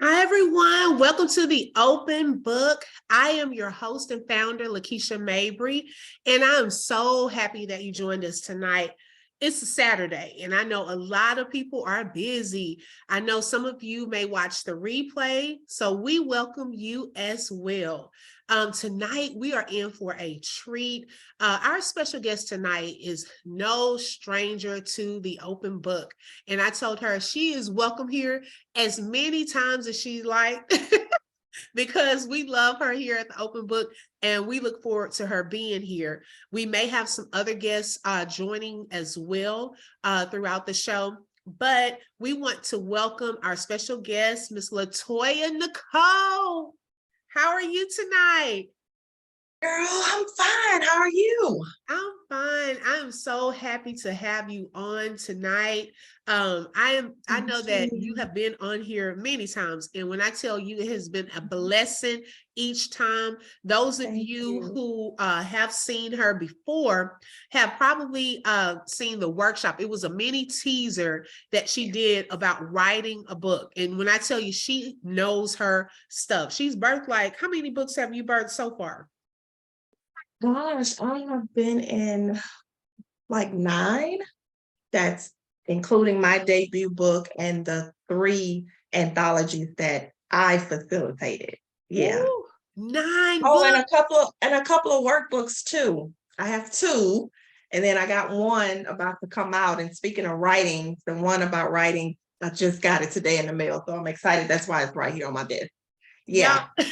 Hi, everyone. Welcome to the Open Book. I am your host and founder, Lakeisha Mabry, and I'm so happy that you joined us tonight. It's a Saturday, and I know a lot of people are busy. I know some of you may watch the replay, so we welcome you as well. Tonight, we are in for a treat. Our special guest tonight is no stranger to the Open Book, and I told her she is welcome here as many times as she liked because we love her here at the Open Book and we look forward to her being here. We may have some other guests joining as well throughout the show, but we want to welcome our special guest, Miss LaToya Nicole. How are you tonight? Girl, I'm fine. How are you? I'm fine. I'm so happy to have you on tonight. I Thank know that you you. have been on here many times, and when I tell you it has been a blessing each time, those of Thank you you. who have seen her before have probably seen the workshop. It was a mini teaser that she did about writing a book. And when I tell you she knows her stuff, she's birthed like, how many books have you birthed so far? Gosh, I have been in like nine. That's including my debut book and the three anthologies that I facilitated. Yeah. Ooh, 9 Oh, and books. a couple of workbooks too. I have two, and then I got one about to come out. And speaking of writing, the one about writing, I just got it today in the mail, so I'm excited. That's why it's right here on my desk. Yeah. Yeah,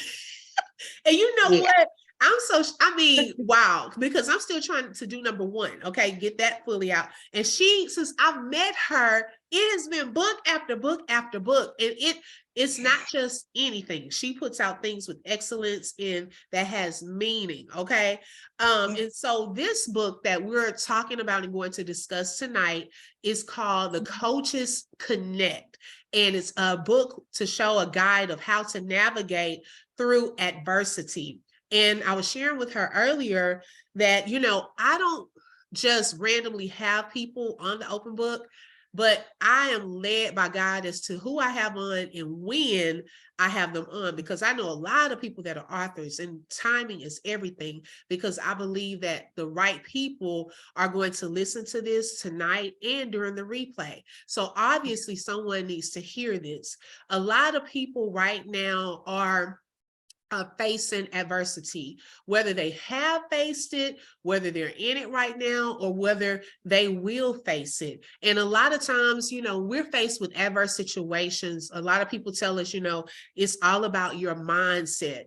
And you know yeah. what? I mean, wow, because I'm still trying to do number one. Okay, get that fully out. And since I've met her, it has been book after book after book. And it's not just anything. She puts out things with excellence and that has meaning. Okay. And so this book that we're talking about and going to discuss tonight is called The Coaches Connect. And it's a book to show a guide of how to navigate through adversity. And I was sharing with her earlier that, I don't just randomly have people on the Open Book, but I am led by God as to who I have on and when I have them on, because I know a lot of people that are authors and timing is everything, because I believe that the right people are going to listen to this tonight and during the replay. So obviously someone needs to hear this. A lot of people right now are facing adversity, whether they have faced it, whether they're in it right now, or whether they will face it. And a lot of times, we're faced with adverse situations. A lot of people tell us, it's all about your mindset,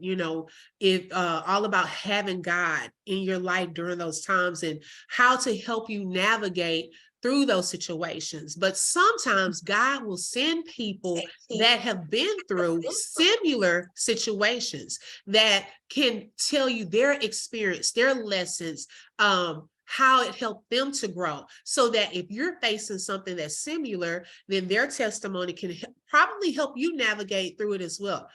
it all about having God in your life during those times and how to help you navigate through those situations. But sometimes God will send people that have been through similar situations that can tell you their experience, their lessons, how it helped them to grow, so that if you're facing something that's similar, then their testimony can probably help you navigate through it as well.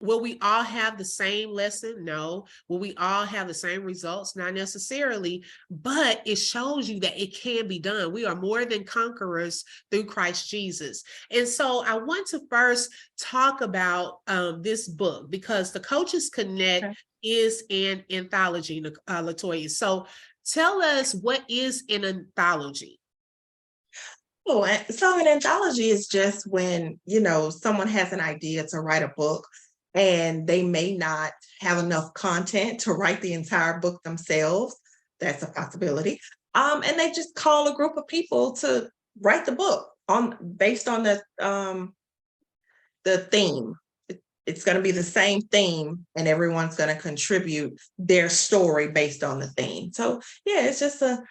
Will we all have the same lesson? No. Will we all have the same results? Not necessarily, but it shows you that it can be done. We are more than conquerors through Christ Jesus. And so I want to first talk about this book, because The Coaches Connect Okay. is an anthology, LaToya. So tell us, what is an anthology? Oh, so an anthology is just when, someone has an idea to write a book and they may not have enough content to write the entire book themselves. That's a possibility. And they just call a group of people to write the book based on the theme. It's going to be the same theme, and everyone's going to contribute their story based on the theme. So yeah, it's just a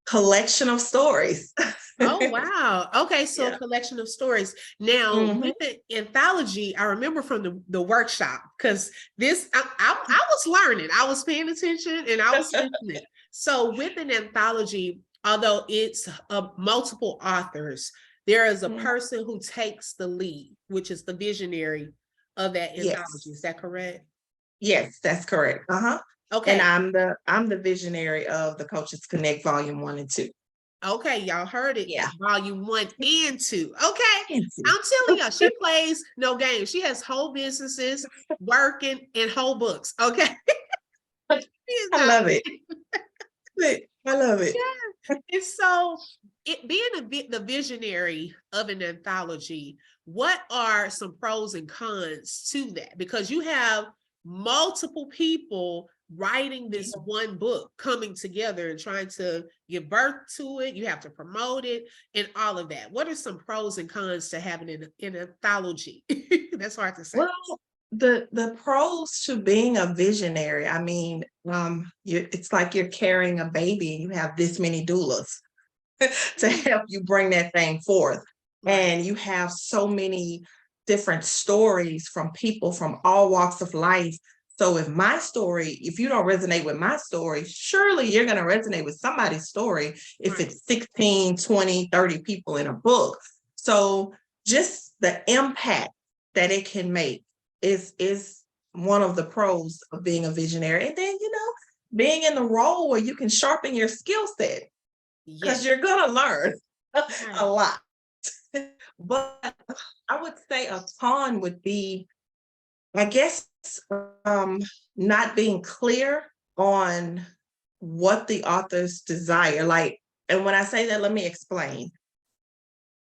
collection of stories. Oh, wow. Okay, so a Yeah. collection of stories. Now, Mhm. with the anthology, I remember from the workshop, because I was learning, I was paying attention and I was listening. So with an anthology, although it's multiple authors, there is a Mm. person who takes the lead, which is the visionary of that anthology. Yes. Is that correct? Yes, that's correct. Uh-huh. And Okay. I'm the visionary of the Coaches Connect Volume 1 and 2. Okay, y'all heard it. Yeah. Volume 1 and 2. Okay. Fancy. I'm telling y'all, she plays no games. She has whole businesses working and whole books. Okay. She is I not love it. I love it. yeah. And so it being the visionary of an anthology, what are some pros and cons to that? Because you have multiple people writing this one book, coming together and trying to give birth to it. You have to promote it and all of that. What are some pros and cons to having an anthology? That's hard to say. Well, the pros to being a visionary, I mean, it's like you're carrying a baby and you have this many doulas to help you bring that thing forth. Right. And you have so many different stories from people from all walks of life. So if you don't resonate with my story, surely you're going to resonate with somebody's story if Right. it's 16, 20, 30 people in a book. So just the impact that it can make is one of the pros of being a visionary. And then, being in the role where you can sharpen your skill set because Yes. you're gonna learn a Right. lot. But I would say a con would be, I guess, not being clear on what the authors desire. Like, and when I say that, let me explain.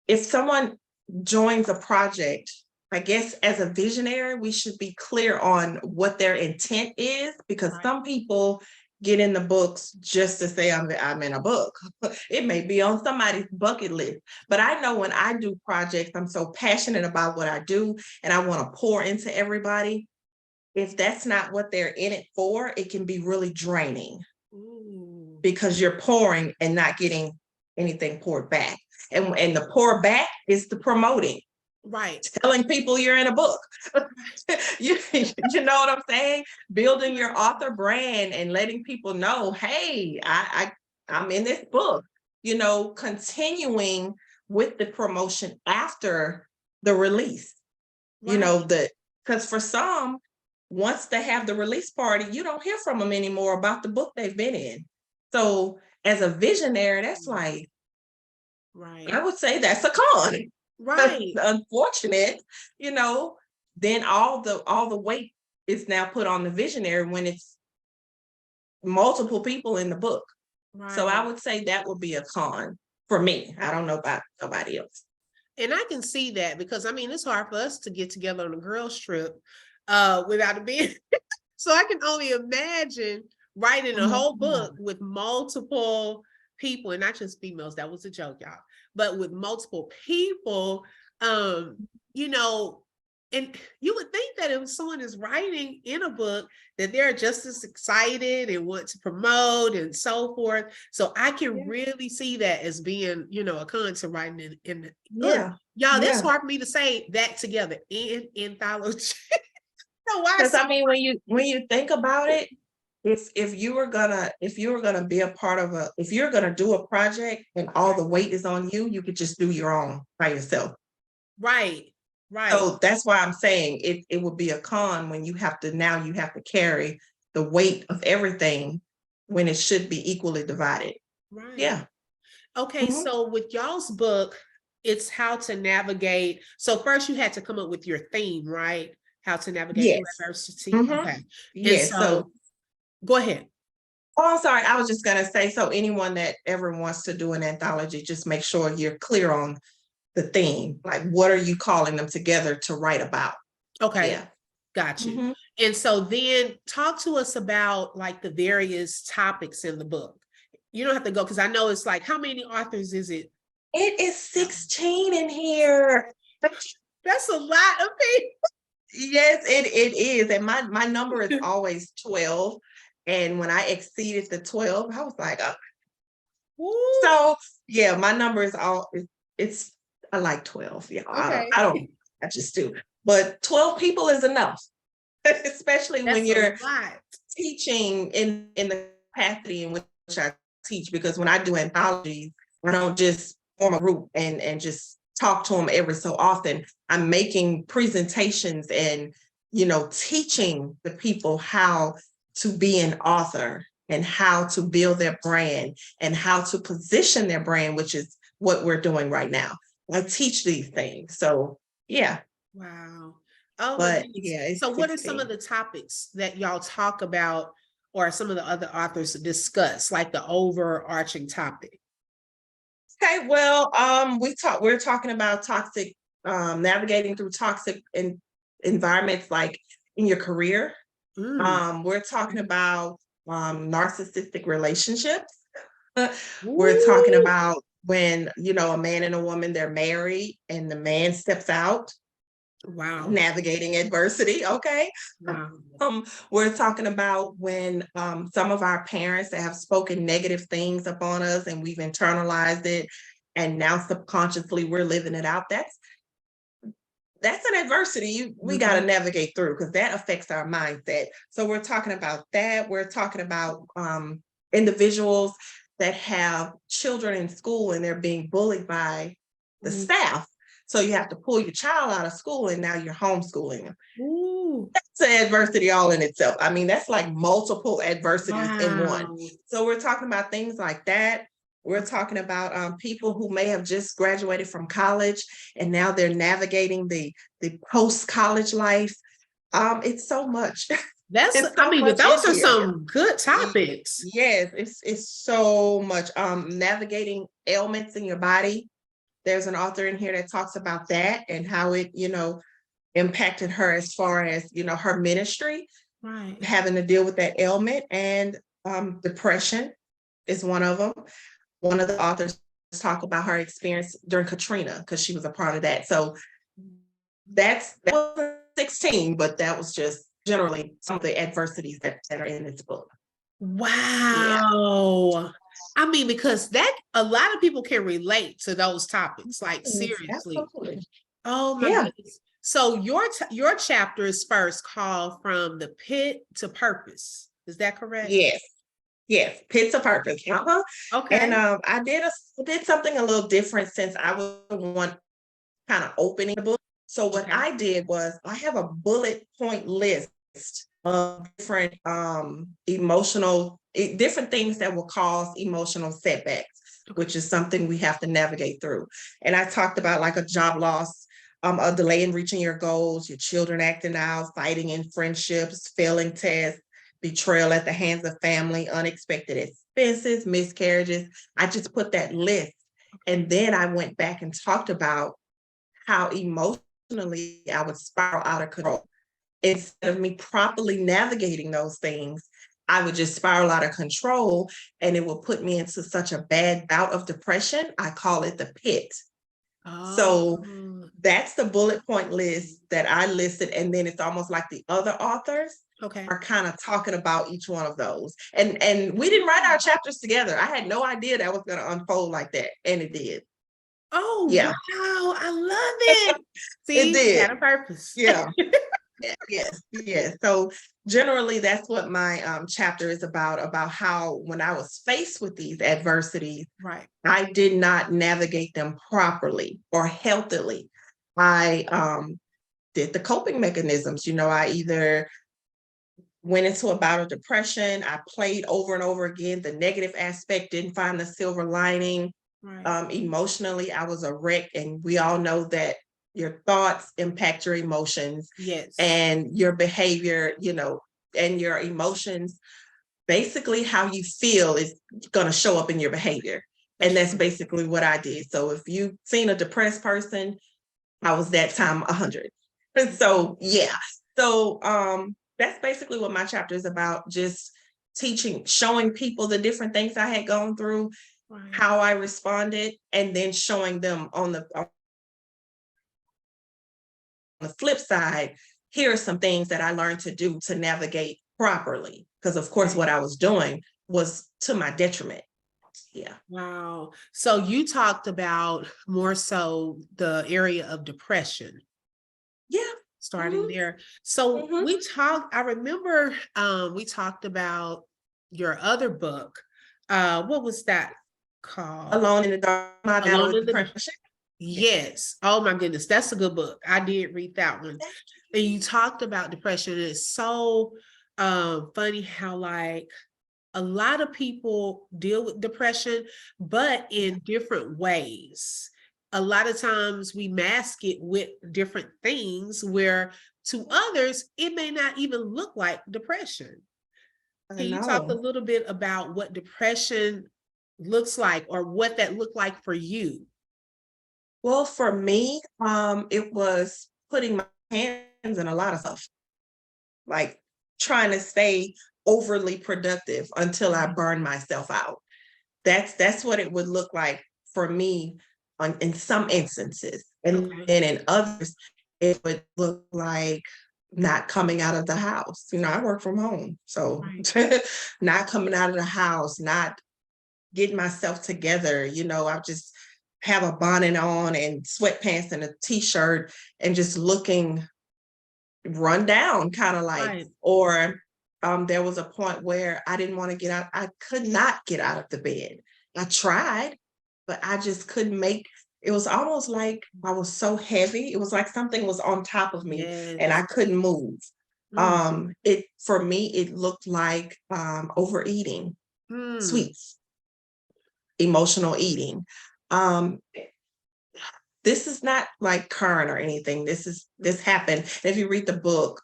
If someone joins a project, I guess as a visionary, we should be clear on what their intent is, because Right. some people get in the books just to say I'm in a book. It may be on somebody's bucket list, but I know when I do projects, I'm so passionate about what I do and I want to pour into everybody. If that's not what they're in it for, it can be really draining. Ooh. Because you're pouring and not getting anything poured back. And the pour back is the promoting. Right. Telling people you're in a book. you know what I'm saying? Building your author brand and letting people know, hey, I'm in this book. Continuing with the promotion after the release. Right. Because for some, once they have the release party, you don't hear from them anymore about the book they've been in. So as a visionary, that's like, Right. I would say that's a con. Right. Unfortunate, then all the weight is now put on the visionary when it's multiple people in the book. So I Right. would say that would be a con for me. I don't know about nobody else. And I can see that because I mean it's hard for us to get together on a girls trip without it being so I can only imagine writing a whole book with multiple people and not just females. That was a joke, y'all, but with multiple people, you know, and you would think that if someone is writing in a book that they're just as excited and want to promote and so forth. So I can really see that as being, a con to writing in Yeah. y'all, that's Yeah. hard for me to say that together in anthology. Because I mean, when you think about it, if you were gonna be a part of if you're gonna do a project and all the weight is on you, you could just do your own by yourself. Right. So that's why I'm saying it would be a con when you have to carry the weight of everything when it should be equally divided. Right. Yeah. Okay, so with y'all's book, it's how to navigate. So first you had to come up with your theme, right? How to navigate Yes. diversity. Okay. And Yes. So go ahead. oh, I'm sorry. I was just gonna say, so anyone that ever wants to do an anthology, just make sure you're clear on the theme. Like, what are you calling them together to write about? Okay. Yeah. Got you. And so then talk to us about like the various topics in the book. You don't have to go because I know it's like, how many authors is it? It is 16 in here. That's a lot of people. Yes, it is. And my number is always 12. And when I exceeded the 12, I was like, oh. So yeah, my number is it's I like 12. Yeah, Okay. I just do. But 12 people is enough, especially when you're teaching in the capacity in which I teach, because when I do anthologies, I don't just form a group and just talk to them every so often. I'm making presentations and teaching the people how to be an author and how to build their brand and how to position their brand, which is what we're doing right now. I teach these things. So yeah. Wow. Oh my But goodness. yeah, it's So what are some of 16. the topics that y'all talk about or some of the other authors discuss, like the overarching topic? Okay, well, we're talking about toxic, navigating through toxic environments like in your career. Mm. We're talking about narcissistic relationships. We're talking Ooh. about when, a man and a woman, they're married and the man steps out, Wow. navigating adversity. Okay. Wow. We're talking about when some of our parents that have spoken negative things upon us and we've internalized it, and now subconsciously we're living it out. That's an adversity we got to Mhm. navigate through because that affects our mindset. So we're talking about that. We're talking about individuals that have children in school and they're being bullied by the Mhm. staff. So you have to pull your child out of school and now you're homeschooling them. Ooh. It's an adversity all in itself. I mean, that's like multiple adversities in one. Wow. So we're talking about things like that. We're talking about people who may have just graduated from college and now they're navigating the post college life. It's so much. That's, It's I so mean, but much in those are here. some good topics. Yes, it's so much. Navigating ailments in your body. There's an author in here that talks about that and how it, impacted her as far as, her ministry, Right. having to deal with that ailment, and depression is one of them. One of the authors talk about her experience during Katrina because she was a part of that. So that was 16, but that was just generally some of the adversities that are in this book. Yeah. Wow. I mean, because that a lot of people can relate to those topics, like Yes, seriously. absolutely. Oh my Yeah. goodness. So your chapter is first called From the Pit to Purpose. Is that correct? Yes. Yes. Pits of purpose. Uh-huh. And Okay. I did something a little different since I was the one kind of opening the book. So what Okay. I did was I have a bullet point list of different different things that will cause emotional setbacks, Okay. which is something we have to navigate through. And I talked about like a job loss, a delay in reaching your goals, your children acting out, fighting in friendships, failing tests, betrayal at the hands of family, unexpected expenses, miscarriages. I just put that list. Okay. And then I went back and talked about how emotionally I would spiral out of control. Instead of me properly navigating those things, I would just spiral out of control and it will put me into such a bad bout of depression. I call it the pit. Oh, So that's the bullet point list that I listed. And then it's almost like the other authors okay. are kind of talking about each one of those. And we didn't write our chapters together. I had no idea that was going to unfold like that. And it did. Oh, Yeah, wow. I love it. it See, did. had a purpose. Yeah. Yes, yes. So generally, that's what my chapter is about how when I was faced with these adversities, Right. I did not navigate them properly or healthily. I did the coping mechanisms. I either went into a bout of depression, I played over and over again the negative aspect, didn't find the silver lining. Right. Emotionally, I was a wreck, and we all know that your thoughts impact your emotions Yes. and your behavior, and your emotions. Basically, how you feel is going to show up in your behavior. And That's that's true. basically what I did. So if you've seen a depressed person, I was that time 100. And so, yeah. So that's basically what my chapter is about, just teaching, showing people the different things I had gone through, Right. how I responded, and then showing them on the flip side, here are some things that I learned to do to navigate properly. Because of course, Right. what I was doing was to my detriment. Yeah. Wow. So you talked about more so the area of depression, Yeah. starting Hmm. there. So Hmm. I remember we talked about your other book. What was that called? Alone in the dark, my battle Alone with in the depression. Yeah. Yes. Oh my goodness. That's a good book. I did read that one. And you talked about depression. It's so funny how like a lot of people deal with depression, but in different ways. A lot of times we mask it with different things where to others, it may not even look like depression. I Can you talk a know. little bit about what depression looks like or what that looked like for you? Well, for me, it was putting my hands in a lot of stuff, like trying to stay overly productive until I burn myself out. That's what it would look like for me in some instances. And Okay. then in others, it would look like not coming out of the house. I work from home. So Right. not coming out of the house, not getting myself together. I just have a bonnet on and sweatpants and a t-shirt and just looking run down, kind of like, Right. or there was a point where I didn't want to get out. I could not get out of the bed. I tried, but I just couldn't make it. Was almost like I was so heavy. It was like something was on top of me and I Yes. couldn't move. Mm. It for me, it looked like overeating, Mm. sweets, emotional eating. Um, this is not like current or anything. This happened. If you read the book,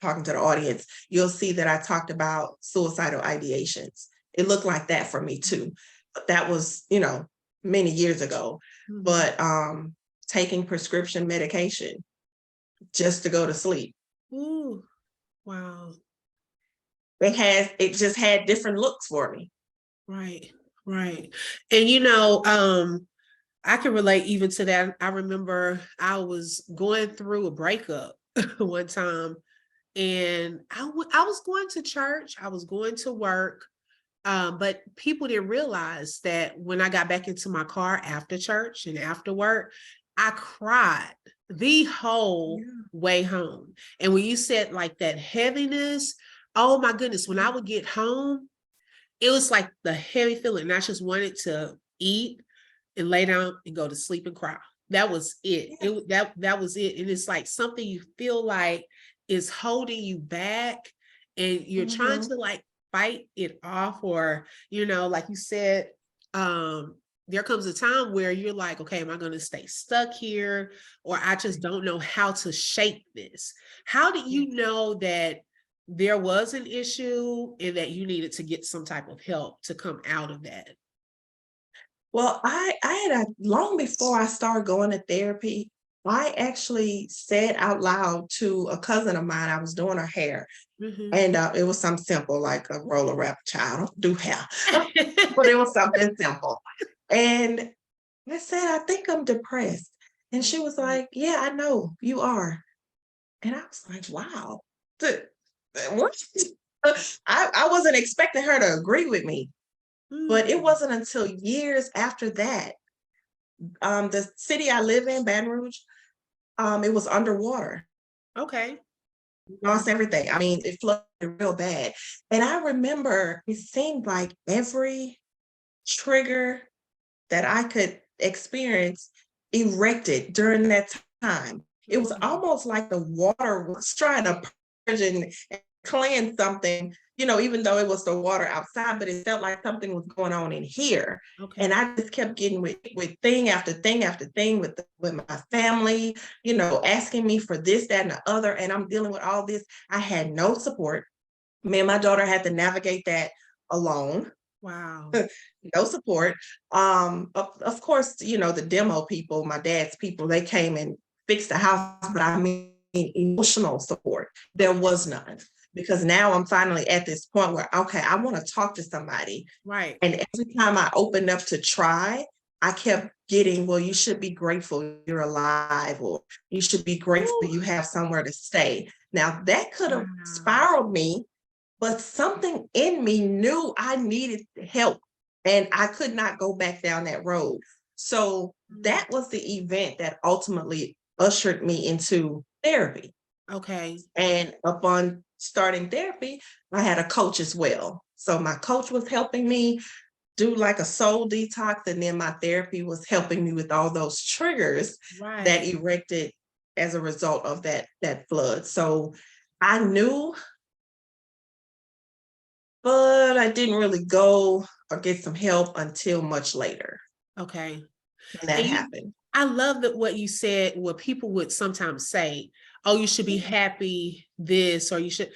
talking to the audience, you'll see that I talked about suicidal ideations. It looked like that for me too. But that was, many years ago. Mhm. But taking prescription medication just to go to sleep. Ooh, wow. It just had different looks for me. Right. Right. And I can relate even to that. I remember I was going through a breakup one time and I was going to church, I was going to work, but people didn't realize that when I got back into my car after church and after work, I cried the whole Yeah. way home. And when you said like that heaviness, oh my goodness, when I would get home, it was like the heavy feeling. And I just wanted to eat and lay down and go to sleep and cry. That was it. Yeah. That was it. And it's like something you feel like is holding you back and you're trying Mhm. to like fight it off, or like you said, there comes a time where you're like, okay, am I going to stay stuck here, or I just don't know how to shape this? How do Yeah. you know that there was an issue and that you needed to get some type of help to come out of that? Well, I had long before I started going to therapy, I actually said out loud to a cousin of mine. I was doing her hair, Mhm. and it was something simple like a roller wrap. Child, I don't do hair, but it was something simple. And I said, I think I'm depressed. And she was like, yeah, I know you are. And I was like, wow, what? I wasn't expecting her to agree with me, but it Mm. wasn't until years after that. The city I live in, Baton Rouge, it was underwater. Okay. Lost everything. I mean, it flooded real bad. And I remember it seemed like every trigger that I could experience erected during that time. It was Mm. almost like the water was trying to purge and cleanse something, even though it was the water outside, but it felt like something was going on in here. And Okay. I just kept getting with thing after thing after thing with my family, asking me for this, that, and the other. And I'm dealing with all this. I had no support. Me and my daughter had to navigate that alone. Wow. No support. Of course, the demo people, my dad's people, they came and fixed the house, but I mean emotional support. There Okay. was none. Because now I'm finally at this point where, okay, I want to talk to somebody. Right. And every time I opened up to try, I kept getting, well, you should be grateful you're alive, or you should be grateful Ooh, you have somewhere to stay. Now that could have wow. spiraled me, but something in me knew I needed help and I could not go back down that road. So Mm. that was the event that ultimately ushered me into therapy. Okay. And upon starting therapy, I had a coach as well. So my coach was helping me do like a soul detox, and then my therapy was helping me with all those triggers that Right. erected as a result of that flood. So I knew but I didn't really go or get some help until much later Okay. when that And you, happened. I love that what you said, what people would sometimes say, oh, you should be happy this, or you should,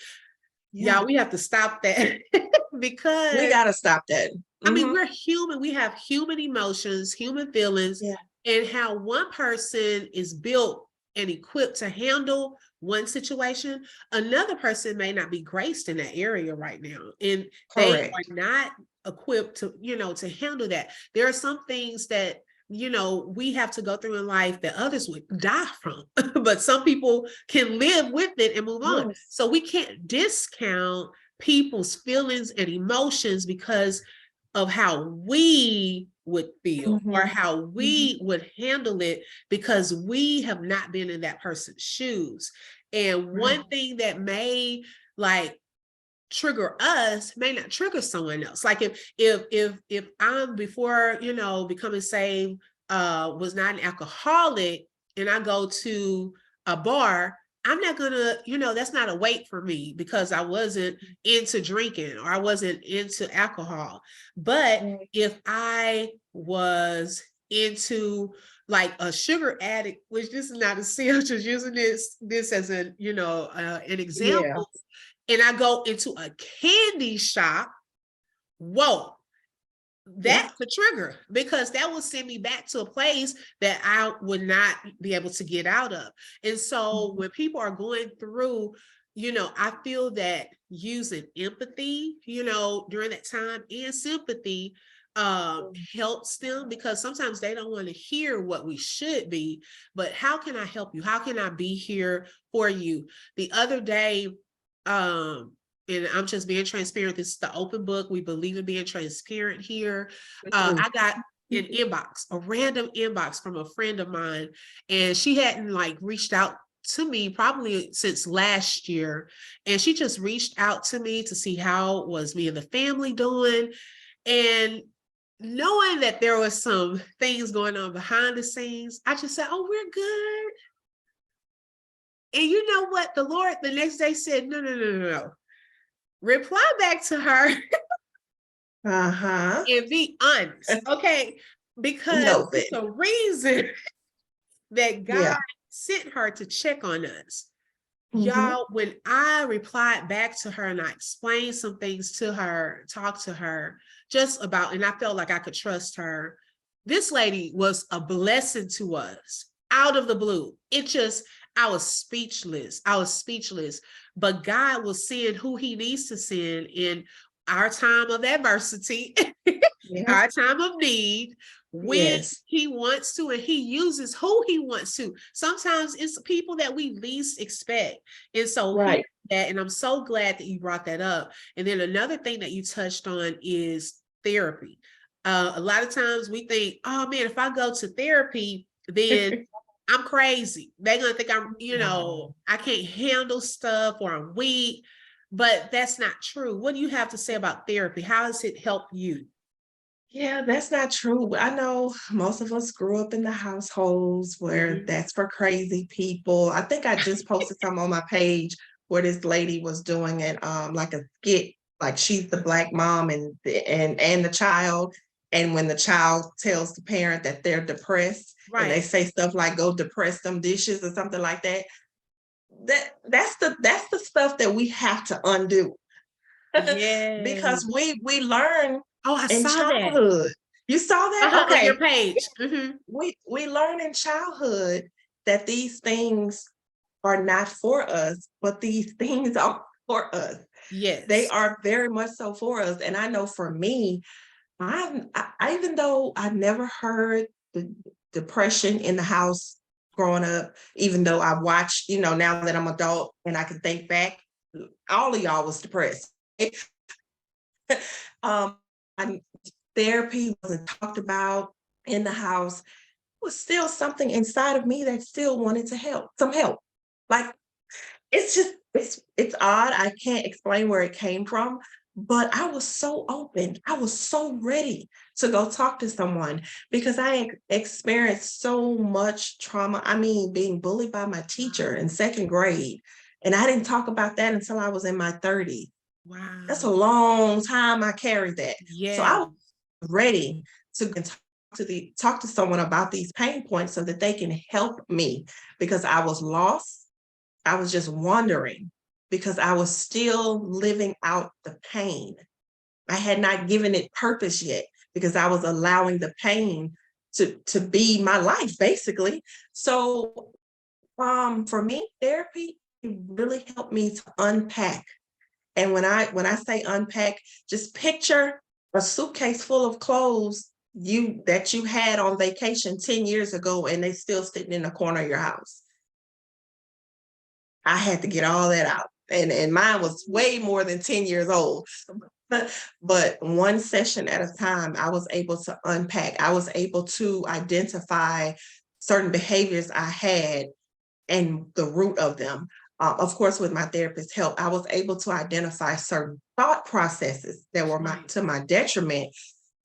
Yeah, y'all, we have to stop that we because got to stop that. I mean, Hmm. we're human. We have human emotions, human feelings, Yeah, and how one person is built and equipped to handle one situation, another person may not be graced in that area right now. And they correct. are not equipped to, to handle that. There are some things that, we have to go through in life that others would die from, but some people can live with it and move on. Yes. So we can't discount people's feelings and emotions because of how we would feel or Hmm. how Hmm. we would handle it because we have not been in that person's shoes. And Right. one thing that may like trigger us may not trigger someone else. Like if I'm before, becoming saved, was not an alcoholic and I go to a bar, I'm not gonna, that's not a wait for me because I wasn't into drinking or I wasn't into alcohol. But Right. if I was into like a sugar addict, which this is not a sin, just using this as an Yeah. example, and I go into a candy shop, whoa, Yeah. that's a trigger because that will send me back to a place that I would not be able to get out of. And so Mhm. when people are going through, I feel that using empathy, during that time and sympathy helps them because sometimes they don't want to hear what we should be, but how can I help you? How can I be here for you? The other day, um, and I'm just being transparent. This is the open book. We believe in being transparent here. Mhm. I got an inbox, a random inbox from a friend of mine, and she hadn't like reached out to me probably since last year. And she just reached out to me to see how was me and the family doing. And knowing that there was some things going on behind the scenes, I just said, oh, we're good. And you know what? The Lord the next day said, no, no, no, no, no. Reply back to her Uh-huh. and be honest, okay? Because it's Noted. a reason that Yeah. God sent her to check on us. Hmm. Y'all, when I replied back to her and I explained some things to her, talked to her just about, and I felt like I could trust her. This lady was a blessing to us out of the blue. It just, I was speechless. I was speechless. But God will send who he needs to send in our time of adversity, Yes. our time of need, when Yes. he wants to, and he uses who he wants to. Sometimes it's people that we least expect. And so hear Right. that, and I'm so glad that you brought that up. And then another thing that you touched on is therapy. A lot of times we think, oh man, if I go to therapy, then I'm crazy. They're gonna think I'm, No. I can't handle stuff or I'm weak. But that's not true. What do you have to say about therapy? How has it helped you? Yeah, that's not true. I know most of us grew up in the households where Mhm. that's for crazy people. I think I just posted some on my page where this lady was doing it like a skit, like she's the black mom and the child. And when the child tells the parent that they're depressed and they Right. say stuff like go depress them dishes or something like that, that's the stuff that we have to undo. Yeah. Because we learn Oh, I in saw that. childhood. You saw that? Uh-huh, on your Okay. page. Mhm. We learn in childhood that these things are not for us, but these things are for us. They Yes. are very much so for us. And I know for me, even though I never heard the depression in the house growing up, even though I watched, now that I'm adult and I can think back, all of y'all was depressed. um, I, therapy wasn't talked about in the house. Was still something inside of me that still wanted to help, some help. Like it's just it's odd. I can't explain where it came from, but I was so open. I was so ready to go talk to someone because I experienced so much trauma. I mean, being bullied by my teacher in second grade. And I didn't talk about that until I was in my 30s. That's a Wow. long time I carried that. So I Yeah. was ready to talk to someone about these pain points so that they can help me, because I was lost. I was just wondering, because I was still living out the pain. I had not given it purpose yet, because I was allowing the pain to be my life, basically. So for me, therapy really helped me to unpack. And when I say unpack, just picture a suitcase full of clothes that you had on vacation 10 years ago, and they still sitting in the corner of your house. I had to get all that out. And mine was way more than 10 years old. But one session at a time, I was able to unpack. I was able to identify certain behaviors I had and the root of them. Of course, with my therapist's help, I was able to identify certain thought processes that were Right. to my detriment,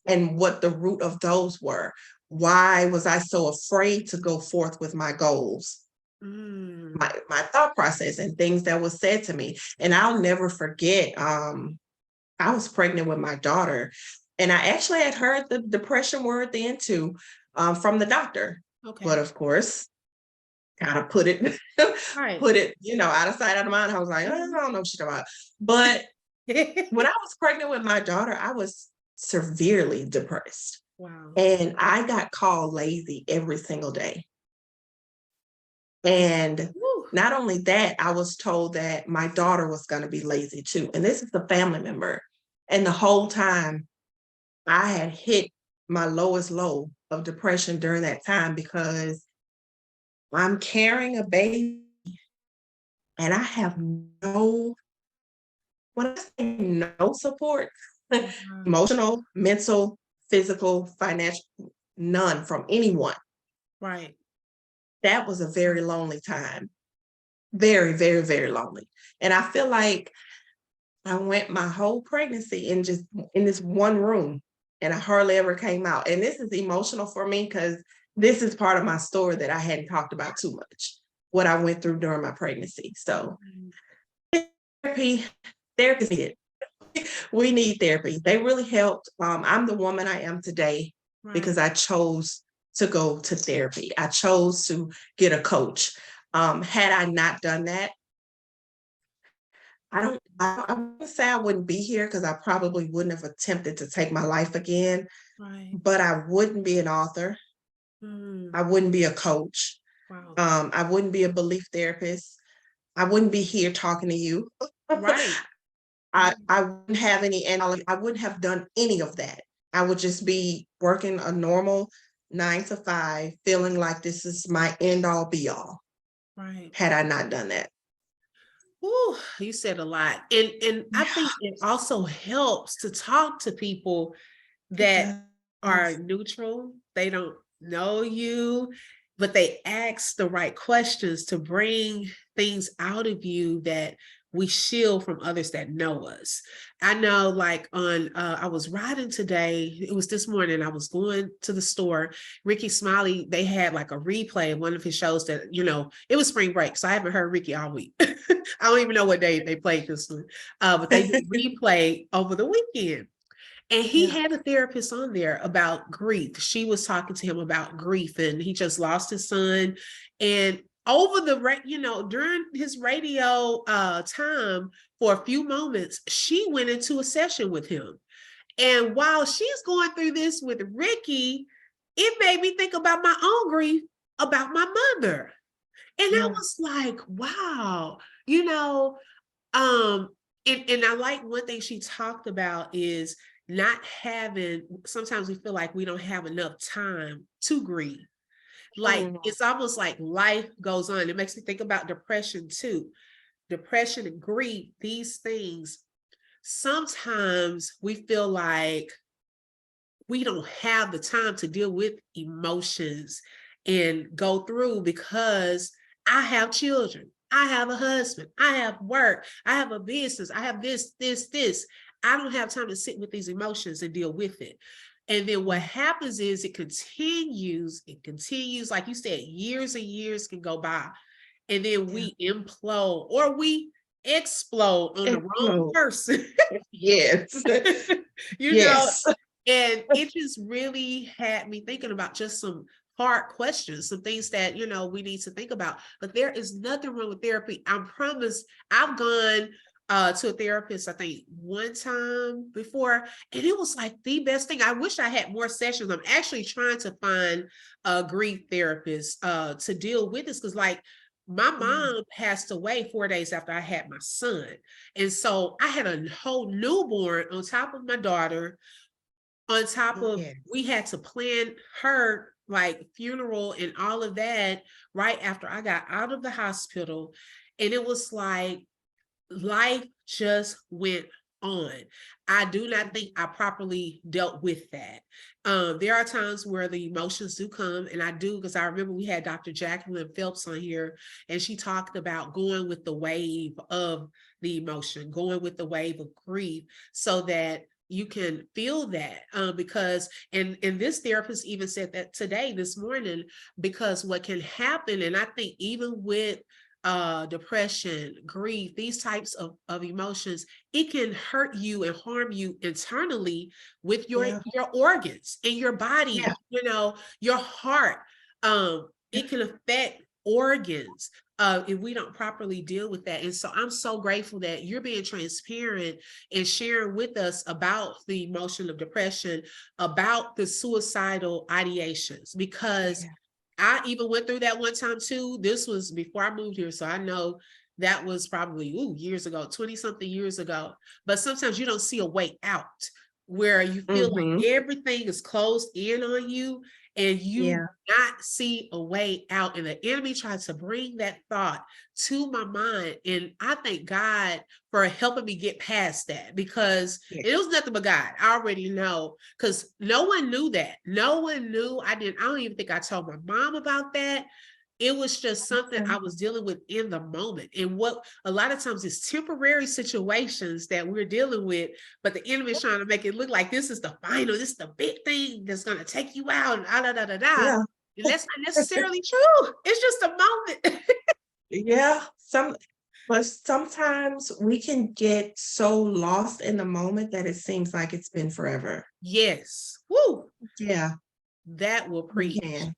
and what the root of those were. Why was I so afraid to go forth with my goals? Mm. My thought process and things that was said to me. And I'll never forget, I was pregnant with my daughter, and I actually had heard the depression word then too, from the doctor. But Okay. of course, kind of put it Right. put it, out of sight, out of mind. I was like, "Oh, I don't know what she's talking about." But when I was pregnant with my daughter, I was severely depressed. Wow. And I got called lazy every single day. And Woo. not only that, I was told that my daughter was going to be lazy too. And this is a family member. And the whole time I had hit my lowest low of depression during that time, because I'm carrying a baby and I have no, when I say no support, Wow. emotional, mental, physical, financial, none from anyone. Right. That was a very lonely time. Very, very, very lonely. And I feel like I went my whole pregnancy in just in this one room, and I hardly ever came out. And this is emotional for me, because this is part of my story that I hadn't talked about too much, what I went through during my pregnancy. So Mm. therapy, therapy is needed. We need therapy. They really helped. I'm the woman I am today because Right. I chose to go to therapy. I chose to get a coach. Had I not done that, I wouldn't say I wouldn't be here, because I probably wouldn't have attempted to take my life again, Right. but I wouldn't be an author. Mm. I wouldn't be a coach. Wow. I wouldn't be a belief therapist. I wouldn't be here talking to you. Right. I wouldn't have any analogy. I wouldn't have done any of that. I would just be working a normal 9 to 5, feeling like this is my end all be all, Right. had I not done that. Ooh, you said a lot. And I Yeah, think it also helps to talk to people it that are does. neutral. They don't know you, but they ask the right questions to bring things out of you that we shield from others that know us. I know, like I was riding today, it was this morning, I was going to the store. Ricky Smiley, they had like a replay of one of his shows that, it was spring break. So I haven't heard Ricky all week. I don't even know what day they played this one. But they did replay over the weekend. And he Yeah. had a therapist on there about grief. She was talking to him about grief, and he just lost his son. And over during his radio time, for a few moments, she went into a session with him. And while she's going through this with Ricky, it made me think about my own grief about my mother. And I Yeah. was like, wow, you know, um, and I like one thing she talked about is not having, sometimes we feel like we don't have enough time to grieve. Like Mhm. it's almost like life goes on. It makes me think about depression too. Depression and grief, these things, sometimes we feel like we don't have the time to deal with emotions and go through, because I have children, I have a husband, I have work, I have a business, I have this. I don't have time to sit with these emotions and deal with it. And then what happens is it continues, like you said, years and years can go by. And then we implode, or we explode on the wrong Explode. person. Yes. You know, Yes. and it just really had me thinking about just some hard questions, some things that, you know, we need to think about. But there is nothing wrong with therapy. I promise. I've gone to a therapist, I think one time before, and it was like the best thing. I wish I had more sessions. I'm actually trying to find a grief therapist to deal with this, because like my mom passed away 4 days after I had my son. And so I had a whole newborn on top of my daughter, on top of, Yes. we had to plan her like funeral and all of that right after I got out of the hospital. And it was like life just went on. I do not think I properly dealt with that. There are times where the emotions do come, and I do, because I remember we had Dr. Jacqueline Phelps on here, and she talked about going with the wave of the emotion, going with the wave of grief, so that you can feel that, because and this therapist even said that today, this morning, because what can happen, and I think even with depression, grief, these types of emotions, it can hurt you and harm you internally with Yeah. your organs and your Yeah. body, you know, your heart. It can affect organs if we don't properly deal with that. And so I'm so grateful that you're being transparent and sharing with us about the emotion of depression, about the suicidal ideations, because Yeah. I even went through that one time too. This was before I moved here, so I know that was probably years ago, 20 something years ago. But sometimes you don't see a way out, where you feel Mm-hmm. like everything is closed in on you and you Yeah. not see a way out. And the enemy tried to bring that thought to my mind. And I thank God for helping me get past that, because Yeah. it was nothing but God. I already know, because no one knew that. No one knew. I don't even think I told my mom about that. It was just something I was dealing with in the moment. And what a lot of times is temporary situations that we're dealing with, but the enemy is trying to make it look like this is the final, this is the big thing that's going to take you out, and da da da da. Yeah. And that's not necessarily true. It's just a moment. Yeah. But sometimes we can get so lost in the moment that it seems like it's been forever. Yes. Woo. Yeah, That will we preach. can.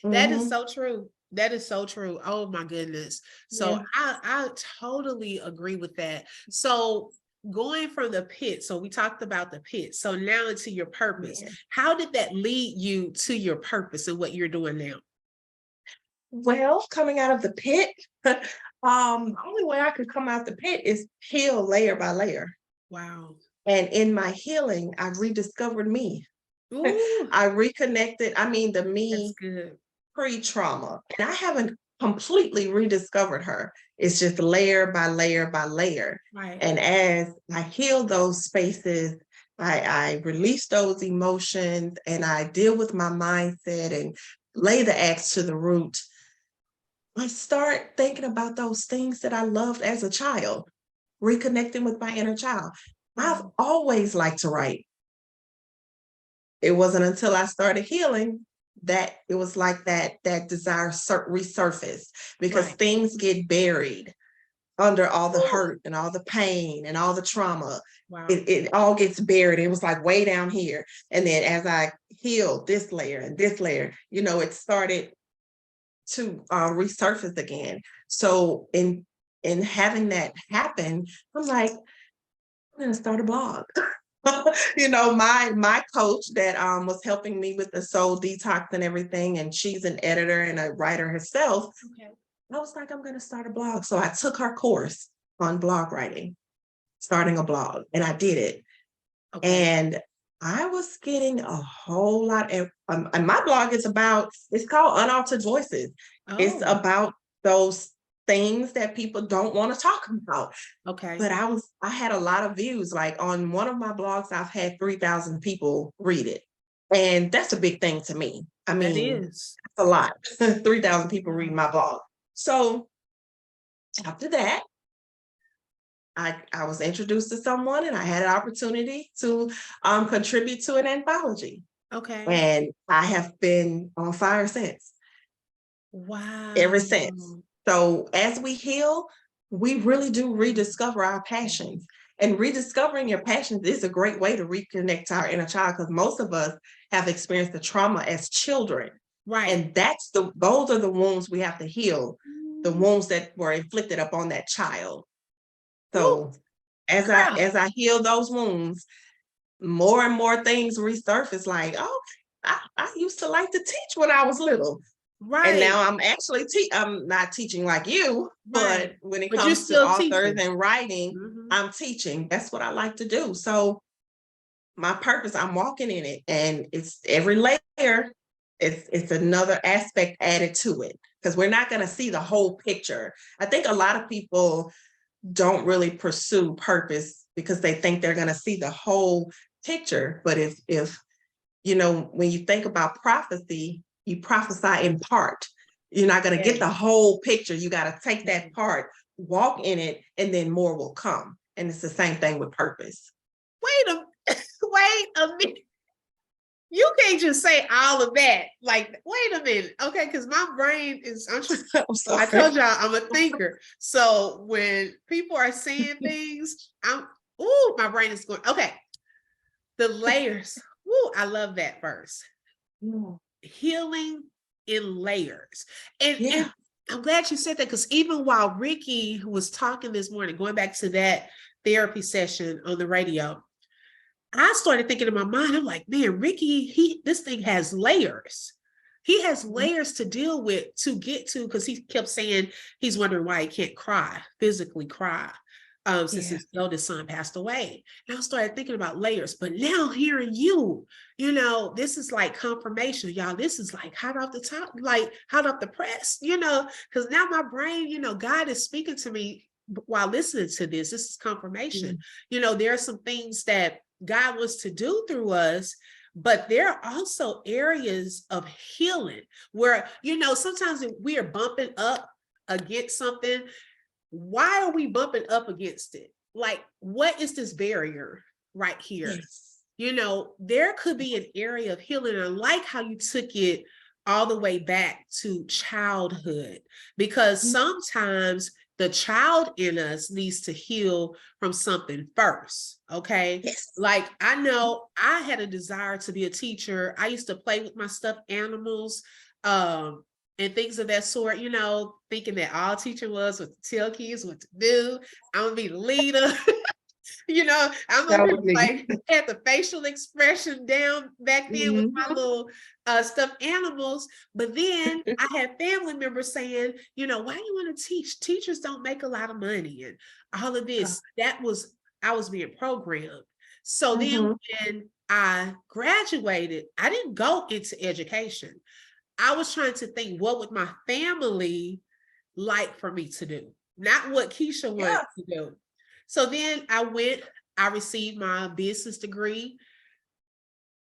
That is Mm-hmm. so true. That is so true. Oh my goodness. So Yeah. I totally agree with that. So going from the pit, so we talked about the pit. So now into your purpose. Yeah. How did that lead you to your purpose and what you're doing now? Well, coming out of the pit, the only way I could come out the pit is heal layer by layer. Wow. And in my healing, I rediscovered me. Ooh, I reconnected, I mean, the that's me good. pre-trauma. And I haven't completely rediscovered her. It's just layer by layer by layer. Right. And as I heal those spaces, I release those emotions and I deal with my mindset and lay the axe to the root. I start thinking about those things that I loved as a child, reconnecting with my inner child. I've Wow. always liked to write. It wasn't until I started healing that it was like that desire resurfaced, because Right. things get buried under all the Ooh, hurt and all the pain and all the trauma. wow. It all gets buried. It was like way down here. And then as I healed this layer and this layer, it started to resurface again. So in having that happen, I'm like, I'm gonna start a blog. My coach that was helping me with the soul detox and everything, and she's an editor and a writer herself. Okay. I was like, I'm gonna start a blog. So I took her course on blog writing, starting a blog, and I did it. Okay. And I was getting a whole lot. And my blog is it's called Unaltered Voices. It's Oh, about those things that people don't want to talk about. okay. But I had a lot of views. Like on one of my blogs, I've had 3,000 people read it. And that's a big thing to me. I That mean, is. that's a lot. 3,000 people reading Wow. my blog. So after that, I was introduced to someone and I had an opportunity to contribute to an anthology. Okay. And I have been on fire since, ever since. Wow. So as we heal, we really do rediscover our passions. And rediscovering your passions is a great way to reconnect to our inner child, because most of us have experienced the trauma as children. Right. And those are the wounds we have to heal, the wounds that were inflicted upon that child. Woo, So as girl. I heal those wounds, more and more things resurface, like, oh, I used to like to teach when I was little. And Right. now I'm actually I'm not teaching like you, Right. but when it But you're comes to still authors teaching. and writing, Mhm. I'm teaching. That's what I like to do. So my purpose, I'm walking in it, and it's every layer, it's another aspect added to it, because we're not going to see the whole picture. I think a lot of people don't really pursue purpose because they think they're going to see the whole picture. But if you know, when you think about prophecy, you prophesy in part. You're not going to get Yes. the whole picture. You got to take that part, walk in it, and then more will come. And it's the same thing with purpose. Wait a minute. You can't just say all of that. Like, wait a minute. Okay, because my brain is, I'm I sorry. told y'all I'm a thinker. So when people are saying things, my brain is going, okay. The layers. Woo, I love that verse. Yeah. Healing in layers. And Yeah. I'm glad you said that, because even while Ricky was talking this morning, going back to that therapy session on the radio, I started thinking in my mind, I'm like, man, Ricky, this thing has layers. He has layers to deal with, to get to, because he kept saying he's wondering why he can't physically cry, since his eldest son passed away. And I started thinking about layers. But now hearing you, this is like confirmation, y'all. This is like hot off the top, like hot off the press, because now my brain, God is speaking to me while listening to this. This is confirmation. There are some things that God wants to do through us, but there are also areas of healing where, sometimes we are bumping up against something. Why are we bumping up against it? Like, what is this barrier right here? Yes. There could be an area of healing. I like how you took it all the way back to childhood, because sometimes the child in us needs to heal from something first. Okay. Yes. Like, I know I had a desire to be a teacher. I used to play with my stuffed animals, and things of that sort, thinking that all teaching was to tell kids what to do. I'm gonna be the leader. I'm gonna like had the facial expression down back then with my little stuffed animals. But then I had family members saying, why do you want to teach? Teachers don't make a lot of money, and all of this. I was being programmed. So then when I graduated, I didn't go into education. I was trying to think, what would my family like for me to do? Not what Keisha wanted to do. So then I received my business degree.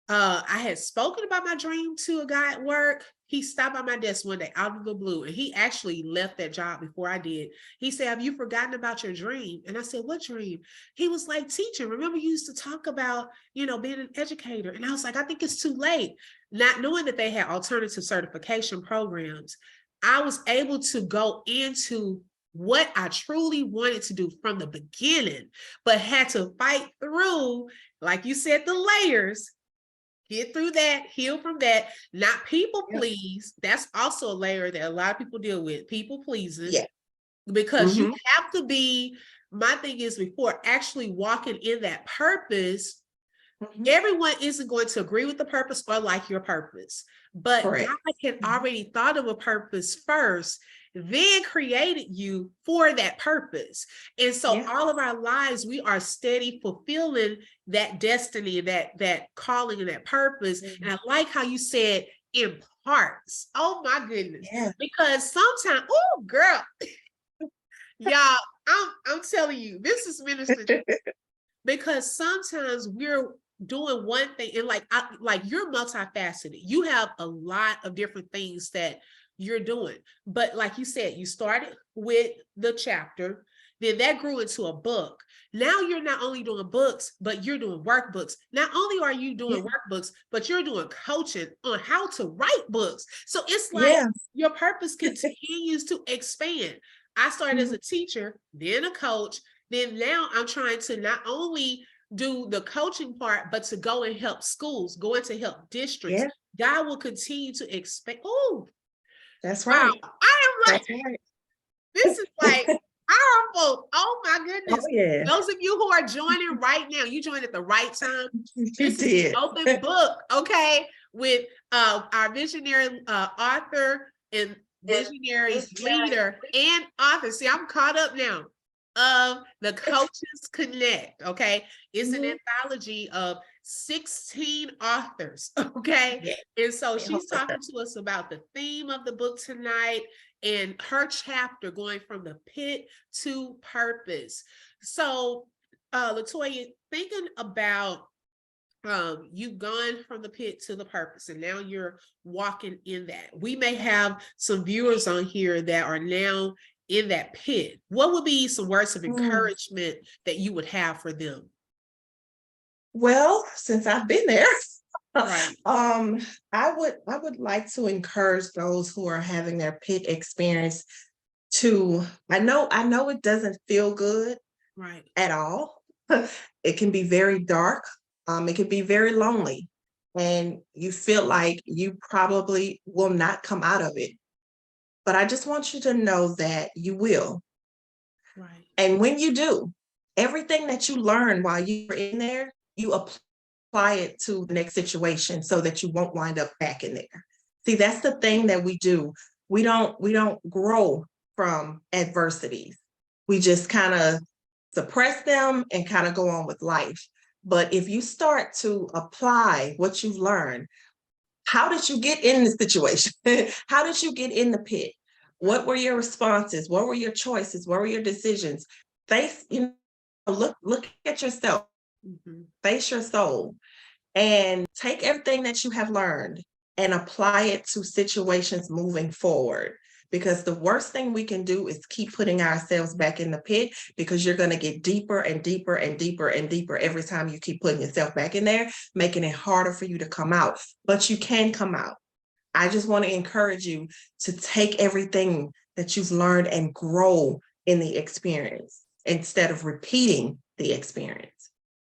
I had spoken about my dream to a guy at work. He stopped by my desk one day out of the blue, and he actually left that job before I did. He said, have you forgotten about your dream? And I said, what dream? He was like, teaching. Remember, you used to talk about, being an educator. And I was like, I think it's too late. Not knowing that they had alternative certification programs, I was able to go into what I truly wanted to do from the beginning, but had to fight through, like you said, the layers. Get through that, heal from that, not people please. That's also a layer that a lot of people deal with, people pleasing. Yeah. Because you have to be, my thing is, before actually walking in that purpose, everyone isn't going to agree with the purpose or like your purpose. But God had already thought of a purpose first, then created you for that purpose. And so all of our lives, we are steady fulfilling that destiny, that calling, and that purpose. And I like how you said in parts. Oh my goodness. Because sometimes, oh girl, y'all, I'm telling you, this is ministry. Because sometimes we're doing one thing, and like you're multifaceted. You have a lot of different things that you're doing. But like you said, you started with the chapter, then that grew into a book. Now you're not only doing books, but you're doing workbooks. Not only are you doing workbooks, but you're doing coaching on how to write books. So it's like your purpose continues to expand. I started as a teacher, then a coach. Then now I'm trying to not only do the coaching part, but to go and help schools, go into help districts. Yeah, God will continue to expand. Oh, that's wow. right. I am like, That's right. this is like powerful. Oh my goodness. Oh, yeah. Those of you who are joining right now, you joined at the right time. You This is the did. open book, okay, with our visionary author and visionary leader and author. See, I'm caught up now of the Coaches Connect, okay? It's an anthology of 16 authors, okay? Yeah. And so she's talking to us about the theme of the book tonight and her chapter going from the pit to purpose. So, LaToya, thinking about you've gone from the pit to the purpose, and now you're walking in that. We may have some viewers on here that are now in that pit. What would be some words of encouragement that you would have for them? Well, since I've been there, Right. I would like to encourage those who are having their pit experience to, I know it doesn't feel good Right. at all. It can be very dark. It can be very lonely, and you feel like you probably will not come out of it. But I just want you to know that you will. Right. And when you do, everything that you learn while you're in there, you apply it to the next situation so that you won't wind up back in there. See, that's the thing that we do. We don't grow from adversities. We just kind of suppress them and kind of go on with life. But if you start to apply what you've learned, how did you get in the situation? How did you get in the pit? What were your responses? What were your choices? What were your decisions? Face, look at yourself, face your soul, and take everything that you have learned and apply it to situations moving forward. Because the worst thing we can do is keep putting ourselves back in the pit, because you're going to get deeper and deeper and deeper and deeper every time you keep putting yourself back in there, making it harder for you to come out. But you can come out. I just want to encourage you to take everything that you've learned and grow in the experience instead of repeating the experience.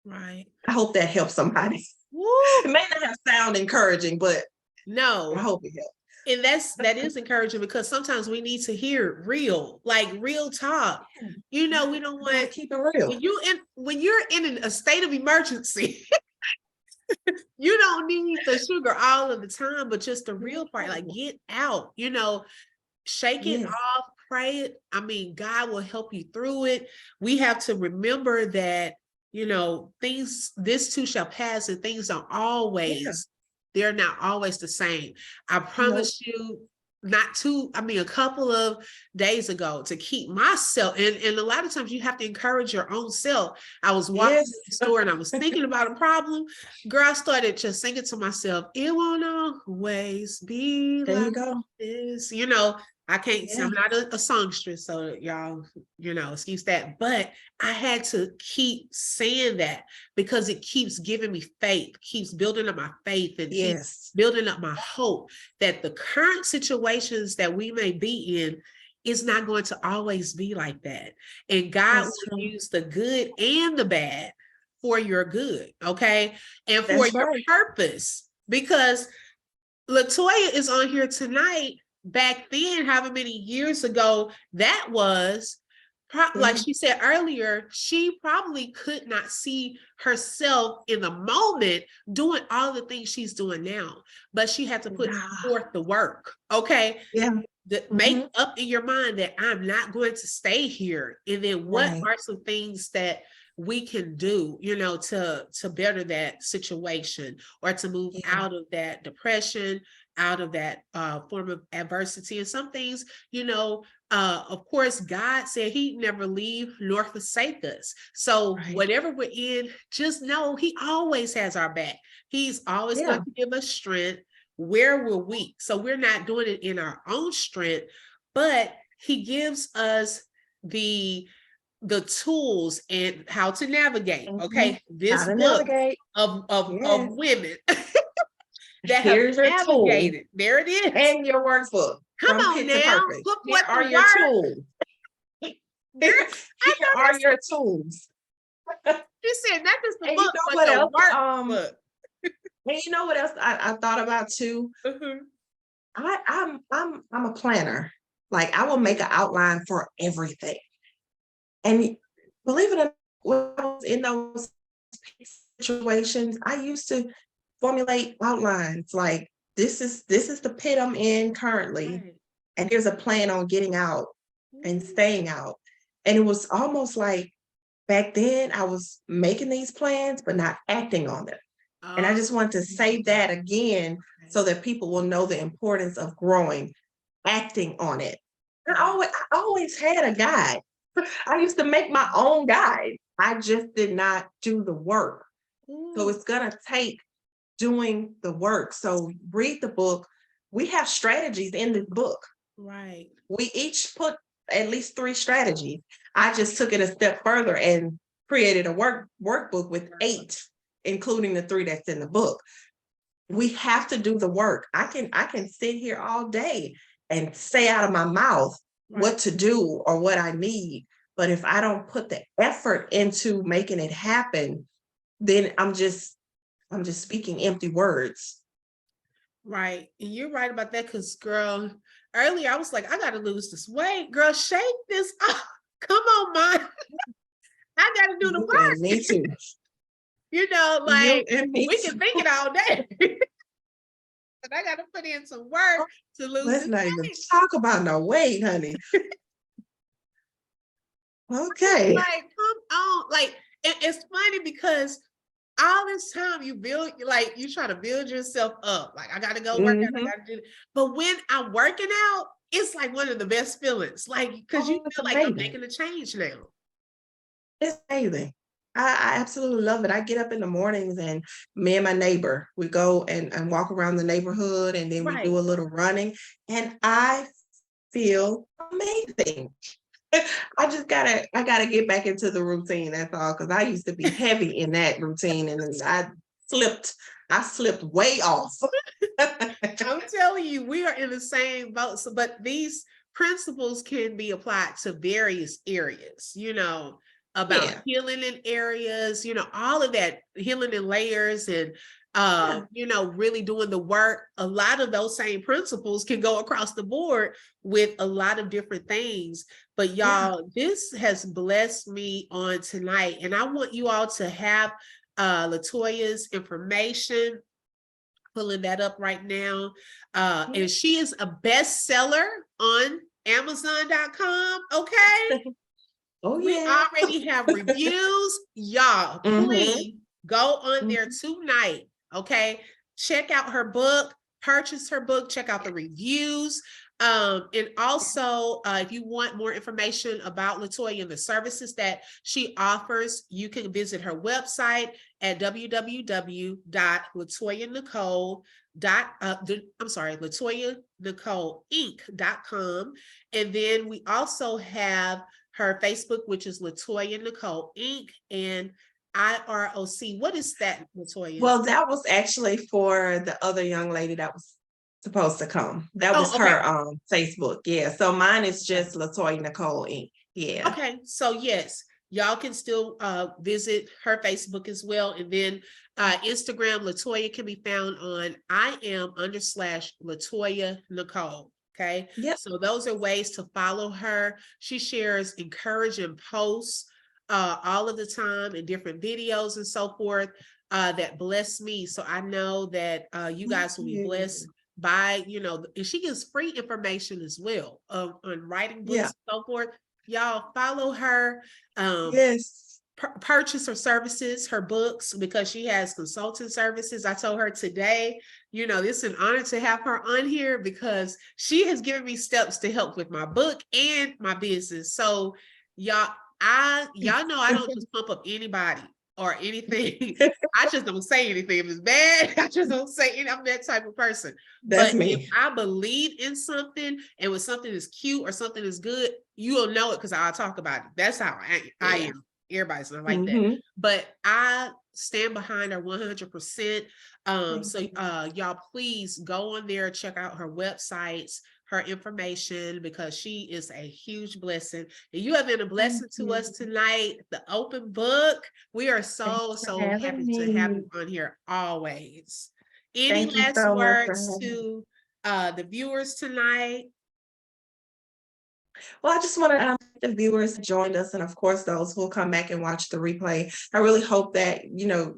Right. I hope that helps somebody. Woo! It may not have sound encouraging, but no, I hope it helps. And that is encouraging, because sometimes we need to hear real, like real talk. We don't want keep it real. When you're in a state of emergency, you don't need the sugar all of the time, but just the real part, like get out, shake it off, pray it. I mean, God will help you through it. We have to remember that, this too shall pass, and things don't always, they're not always the same. I promise you, a couple of days ago, to keep myself, and a lot of times you have to encourage your own self. I was walking to the store and I was thinking about a problem. Girl, I started just singing to myself, it won't always be there like you go. this. I can't, I'm not a songstress, so y'all, excuse that. But I had to keep saying that, because it keeps giving me faith, keeps building up my faith, and keeps building up my hope that the current situations that we may be in is not going to always be like that. And God will use the good and the bad for your good, okay? And for your purpose. Because LaToya is on here tonight. Back then, however many years ago that was, like she said earlier, she probably could not see herself in the moment doing all the things she's doing now, but she had to put forth the work, okay? Make up in your mind that I'm not going to stay here. And then what are some things that we can do, to better that situation, or to move out of that depression, out of that form of adversity. And some things, of course, God said he'd never leave nor forsake us. So whatever we're in, just know he always has our back. He's always going to give us strength where we're weak. So we're not doing it in our own strength, but he gives us the tools and how to navigate. Okay. This book of women that Here's have your navigated. tool. There it is. And your workbook. Come on now. Look what are your tools. Girl, I Here know are your tools. she said not just the And you book, know but what the else? workbook. And you know what else I thought about too? Mhm. I'm a planner. Like I will make an outline for everything. And believe it or not, when I was in those situations, I used to formulate outlines like this is the pit I'm in currently, Right. and here's a plan on getting out and Mm. staying out. And it was almost like back then I was making these plans but not acting on them. And I Oh, just want to say that again okay. so that people will know the importance of growing, acting on it. Right. I always had a guide. I used to make my own guide. I just did not do the work. So Ooh, it's going to take doing the work. So read the book. We have strategies in this book. right. We each put at least 3 strategies. I just took it a step further and created a workbook with 8, including the 3 that's in the book. We have to do the work. I can sit here all day and say out of my mouth Right. what to do or what I need. But if I don't put the effort into making it happen, then I'm just speaking empty words. Right. And you're right about that because, girl, earlier I was like, I got to lose this weight. Girl, shake this off. Come on, mom. I got to do the You and work. me too. You Like, and me we too. can think it all day. But I got to put in some work to lose Let's this not even weight. talk about no weight, honey. Okay. Like, come on. Like, it's funny because all this time you build, like, you try to build yourself up. Like, I got to go work out. I Mhm. got to do it. But when I'm working out, it's like one of the best feelings. Like, because you Oh, it's feel like I'm amazing. making a change now. It's amazing. I absolutely love it. I get up in the mornings and me and my neighbor, we go and walk around the neighborhood and then we Right. do a little running and I feel amazing. I gotta get back into the routine. That's all. Cause I used to be heavy in that routine and then slipped, I slipped way off. I'm telling you, we are in the same boat. So, but these principles can be applied to various areas, about Yeah. healing in areas, all of that, healing in layers and Yeah. really doing the work. A lot of those same principles can go across the board with a lot of different things. But Yeah. y'all, this has blessed me on tonight. And I want you all to have LaToya's information, pulling that up right now. And she is a bestseller on Amazon.com. Okay. Oh We yeah. already have reviews. Y'all, Hmm. please go on there tonight. Okay. Check out her book, purchase her book, check out the reviews. And also, if you want more information about LaToya and the services that she offers, you can visit her website at www.latoyanicole. LatoyaNicoleInc.com. And then we also have her Facebook, which is LaToya Nicole Inc. and IROC. What is that, LaToya? Well, that was actually for the other young lady that was supposed to come. That was Oh, okay. her Facebook. Yeah. So mine is Okay. just LaToya Nicole Inc. Yeah. Okay. So yes, y'all can still visit her Facebook as well. And then Instagram, LaToya can be found on I am _LaToya Nicole. Okay. Yep. So those are ways to follow her. She shares encouraging posts all of the time and different videos and so forth that bless me. So I know that you Thank guys will be blessed you. by, and she gives free information as well on writing books Yeah. and so forth. Y'all follow her. Um, Yes. purchase her services, her books, because she has consulting services. I told her today, this is an honor to have her on here because she has given me steps to help with my book and my business. So y'all know I don't just pump up anybody or anything. I just don't say anything. If it's bad, I just don't say anything. I'm that type of person. That's But if me. I believe in something and when something is cute or something is good, you'll know it because I'll talk about it. That's how I Yeah. am. Everybody's not like that. Hmm. But I stand behind her 100%. Thank So you. y'all please go on there, check out her websites. her information because she is a huge blessing. And you have been a blessing to us tonight. The open book. We are so, Thanks for so having happy to have me. you on here always. Any Thank you last so much for words having me. to the viewers tonight? Well, I just want to thank the viewers who joined us, and of course, those who will come back and watch the replay. I really hope that,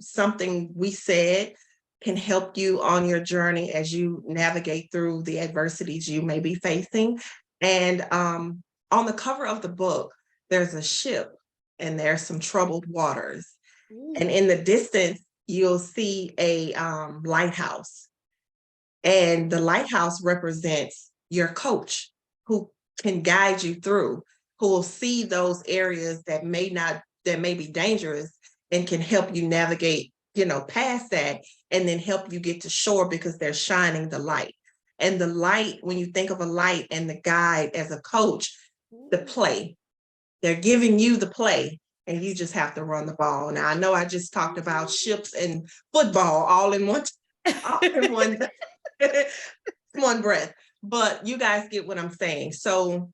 something we said can help you on your journey as you navigate through the adversities you may be facing. And on the cover of the book, there's a ship and there's some troubled waters. And Ooh. in the distance, you'll see a lighthouse. And the lighthouse represents your coach who can guide you through, who will see those areas that may be dangerous and can help you navigate, past that, and then help you get to shore because they're shining the light. And the light, when you think of a light and the guide as a coach, the play, they're giving you the play and you just have to run the ball. Now, I know I just talked about ships and football all in one, all in one, one breath, but you guys get what I'm saying. So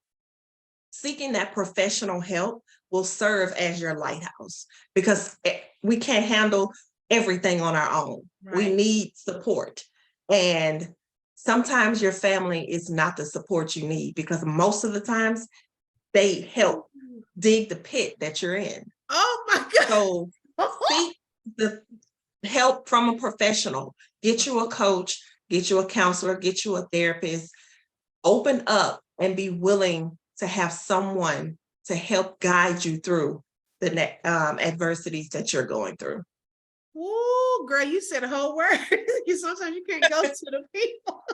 seeking that professional help will serve as your lighthouse because we can't handle everything on our own. Right. We need support. And sometimes your family is not the support you need because most of the times they help dig the pit that you're in. Oh my God. So seek the help from a professional. Get you a coach, get you a counselor, get you a therapist. Open up and be willing to have someone to help guide you through the adversities that you're going through. Ooh, girl, you said a whole word. Sometimes you can't go to the people,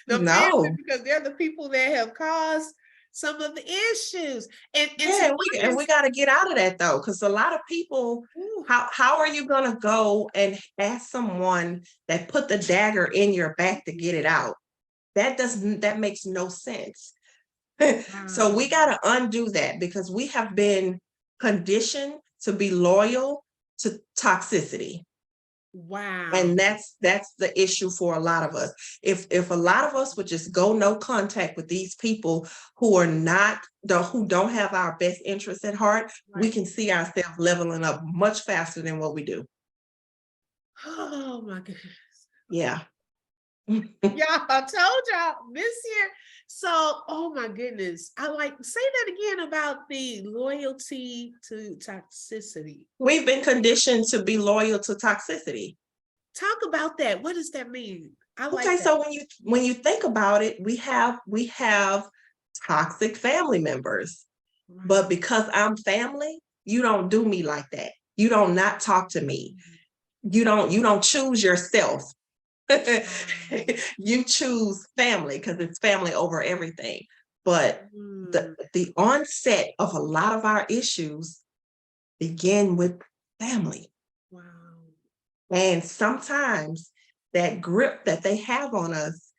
the No. family, because they're the people that have caused some of the issues. And Yeah, we got to get out of that though, because a lot of people, how are you going to go and ask someone that put the dagger in your back to get it out? That makes no sense. So we got to undo that because we have been conditioned to be loyal to toxicity. Wow. And that's the issue for a lot of us. If a lot of us would just go no contact with these people who are who don't have our best interests at heart, we can see ourselves leveling up much faster than what we do. Oh my goodness. Yeah. Yeah, I told y'all this year. So, oh my goodness. Say that again about the loyalty to toxicity. We've been conditioned to be loyal to toxicity. Talk about that. What does that mean? Okay, so when you think about it, we have toxic family members. Right. But because I'm family, you don't do me like that. You don't not talk to me. You don't choose yourself. You choose family because it's family over everything. But the onset of a lot of our issues begin with family. Wow. And sometimes that grip that they have on us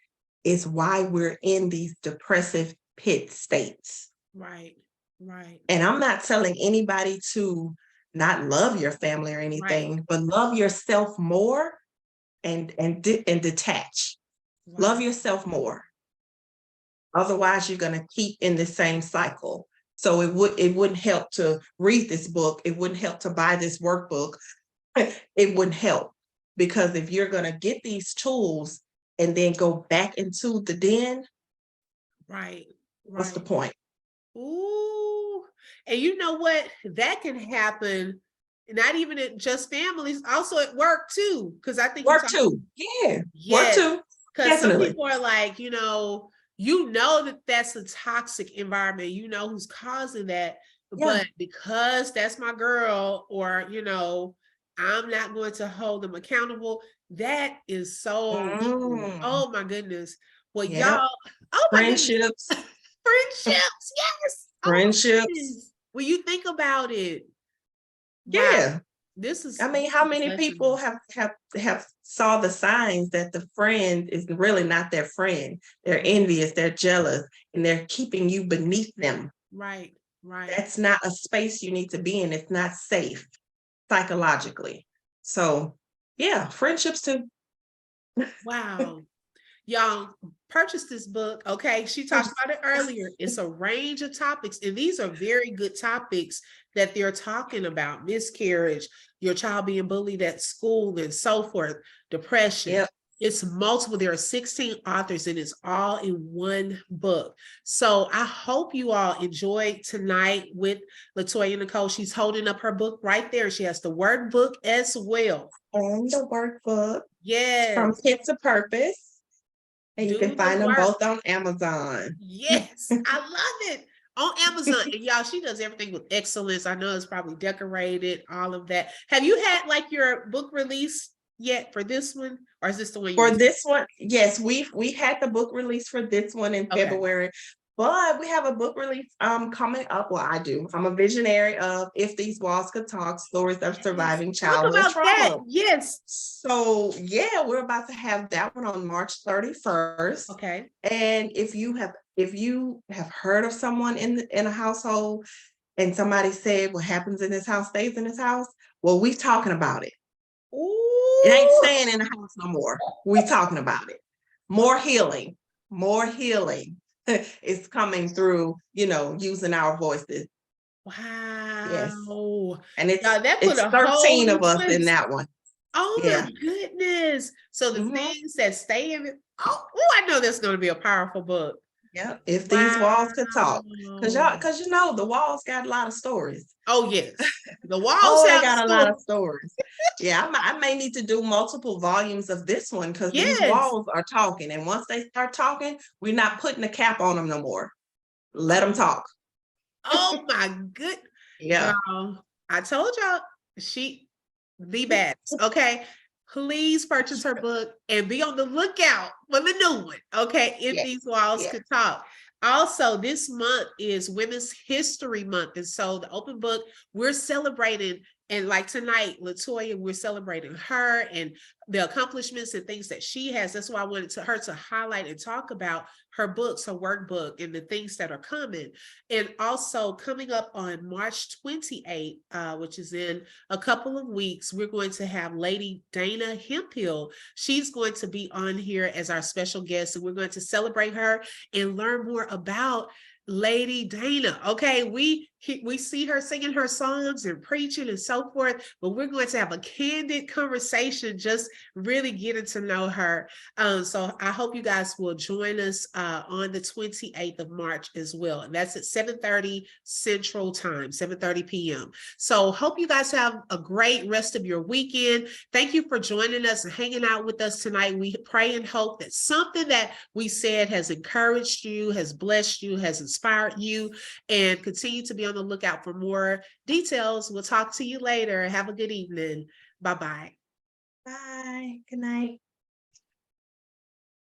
is why we're in these depressive pit states. Right. Right. And I'm not telling anybody to not love your family or anything, but love yourself more and detach. Wow. Love yourself more. Otherwise, you're going to keep in the same cycle. So it wouldn't help to read this book. It wouldn't help to buy this workbook. It wouldn't help because if you're going to get these tools and then go back into the den, what's the point? Ooh, and you know what? That can happen. Not even at just families, also at work too. Because I think work too. Yeah. Work too. Because some people are like, that that's a toxic environment. You know who's causing that, but because that's my girl, or I'm not going to hold them accountable. That is so true. Oh my goodness. Well, y'all, oh my friendships. goodness. Friendships, yes. Friendships. When you think about it. Yeah. Wow. This is, I mean, how many people have saw the signs that the friend is really not their friend? They're envious, they're jealous, and they're keeping you beneath them. Right. That's not a space you need to be in. It's not safe psychologically. So yeah, friendships too. Wow. Y'all purchase this book. Okay. She talked about it earlier. It's a range of topics, and these are very good topics that they're talking about: miscarriage, your child being bullied at school, and so forth, depression. Yep. It's multiple. There are 16 authors, and it's all in one book. So I hope you all enjoyed tonight with LaToya Nicole. She's holding up her book right there. She has the workbook as well. And the workbook from Yes. Pit to Purpose. And you Do can the find them work. both on Amazon. Yes, I love it. On Amazon. And y'all, she does everything with excellence. I know it's probably decorated, all of that. Have you had like your book release yet for this one? Or is this the one you For just... this one, yes, we had the book release for this one in Okay. February, but we have a book release coming up. Well, I do. I'm a visionary of If These Walls Could Talk: Stories of Yes. Surviving Talk Childhood about that. Trauma. Yes. So yeah, we're about to have that one on March 31st. Okay. And if you have heard of someone in a household and somebody said what happens in this house stays in this house, well, we talking about it. It ain't Ooh. staying in the house no more. We talking about it. More healing is coming through, using our voices. Yes. Wow. And Y'all, that put it's a whole 13 new of us in twist. that one. Oh Yeah. my goodness. So the Mhm. things that stay in it. Oh, I know that's going to be a powerful book. Yeah. If These Walls Could Talk. Because Wow. the walls got a lot of stories. Oh, yes. The walls Oh, they have got a lot stories. of stories. Yeah, I may need to do multiple volumes of this one because these Yes. walls are talking. And once they start talking, we're not putting a cap on them no more. Let them talk. Oh my good. Yeah. Y'all, I told y'all she the best. Okay. Please purchase her book and be on the lookout for the new one. Okay. If Yeah. These Walls Yeah. Could Talk. Also, this month is Women's History Month. And so the open book, we're celebrating. And like tonight, LaToya, we're celebrating her and the accomplishments and things that she has. That's why I wanted her to highlight and talk about her books, her workbook, and the things that are coming. And also coming up on March 28th, which is in a couple of weeks, we're going to have Lady Dana Hemphill. She's going to be on here as our special guest, and we're going to celebrate her and learn more about Lady Dana. Okay, we see her singing her songs and preaching and so forth, but we're going to have a candid conversation, just really getting to know her. So I hope you guys will join us on the 28th of March as well. And that's at 7:30 Central Time, 7:30 p.m. So hope you guys have a great rest of your weekend. Thank you for joining us and hanging out with us tonight. We pray and hope that something that we said has encouraged you, has blessed you, has inspired you, and continue to be on the lookout for more details. We'll talk to you later. Have a good evening. Bye-bye. Bye. Good night.